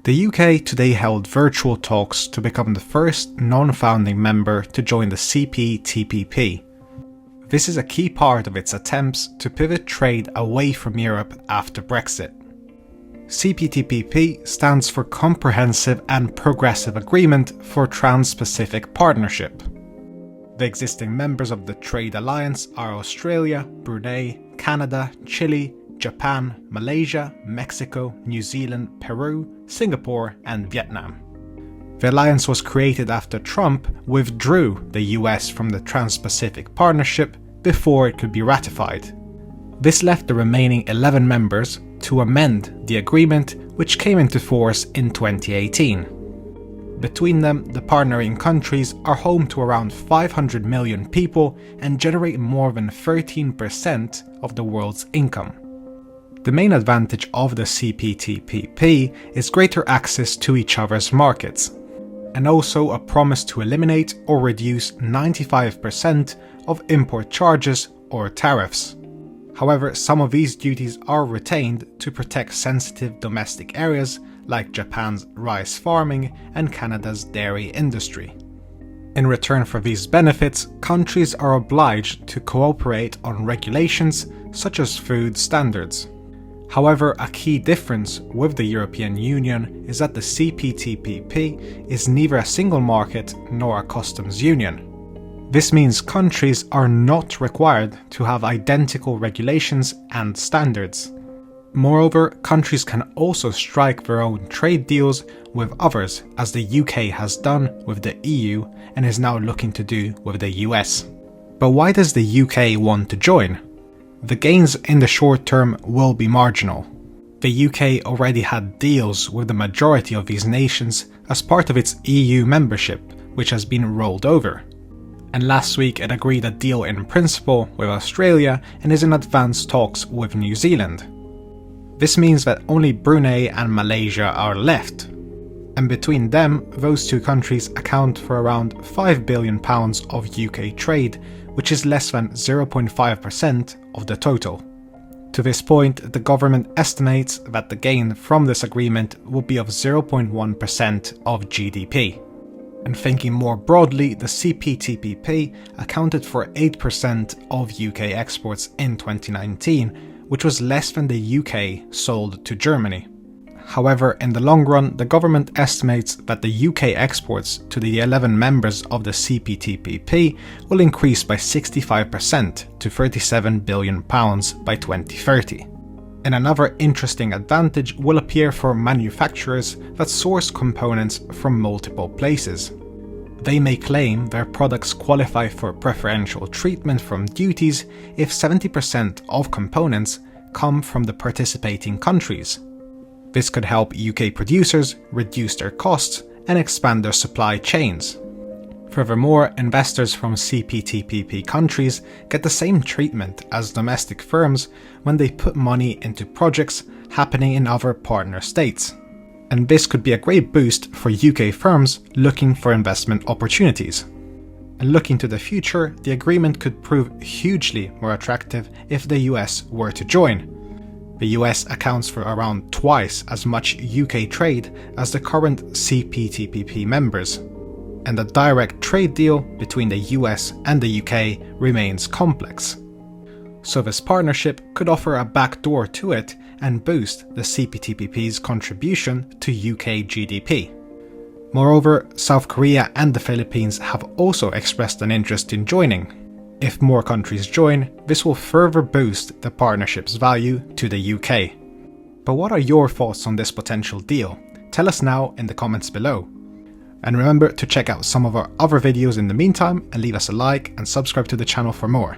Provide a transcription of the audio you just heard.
The UK today held virtual talks to become the first non-founding member to join the CPTPP. This is a key part of its attempts to pivot trade away from Europe after Brexit. CPTPP stands for Comprehensive and Progressive Agreement for Trans-Pacific Partnership. The existing members of the trade alliance are Australia, Brunei, Canada, Chile, Japan, Malaysia, Mexico, New Zealand, Peru, Singapore, and Vietnam. The alliance was created after Trump withdrew the US from the Trans-Pacific Partnership before it could be ratified. This left the remaining 11 members to amend the agreement, which came into force in 2018. Between them, the partnering countries are home to around 500 million people and generate more than 13% of the world's income. The main advantage of the CPTPP is greater access to each other's markets, and also a promise to eliminate or reduce 95% of import charges or tariffs. However, some of these duties are retained to protect sensitive domestic areas like Japan's rice farming and Canada's dairy industry. In return for these benefits, countries are obliged to cooperate on regulations such as food standards. However, a key difference with the European Union is that the CPTPP is neither a single market nor a customs union. This means countries are not required to have identical regulations and standards. Moreover, countries can also strike their own trade deals with others, as the UK has done with the EU and is now looking to do with the US. But why does the UK want to join? The gains in the short term will be marginal. The UK already had deals with the majority of these nations as part of its EU membership, which has been rolled over. And last week it agreed a deal in principle with Australia and is in advanced talks with New Zealand. This means that only Brunei and Malaysia are left, and between them, those two countries account for around £5 billion of UK trade, which is less than 0.5% of the total. To this point, the government estimates that the gain from this agreement will be of 0.1% of GDP. And thinking more broadly, the CPTPP accounted for 8% of UK exports in 2019, which was less than the UK sold to Germany. However, in the long run, the government estimates that the UK exports to the 11 members of the CPTPP will increase by 65% to £37 billion by 2030. And another interesting advantage will appear for manufacturers that source components from multiple places. They may claim their products qualify for preferential treatment from duties if 70% of components come from the participating countries. This could help UK producers reduce their costs and expand their supply chains. Furthermore, investors from CPTPP countries get the same treatment as domestic firms when they put money into projects happening in other partner states. And this could be a great boost for UK firms looking for investment opportunities. And looking to the future, the agreement could prove hugely more attractive if the US were to join. The US accounts for around twice as much UK trade as the current CPTPP members, and a direct trade deal between the US and the UK remains complex. So this partnership could offer a backdoor to it and boost the CPTPP's contribution to UK GDP. Moreover, South Korea and the Philippines have also expressed an interest in joining. If more countries join, this will further boost the partnership's value to the UK. But what are your thoughts on this potential deal? Tell us now in the comments below. And remember to check out some of our other videos in the meantime and leave us a like and subscribe to the channel for more.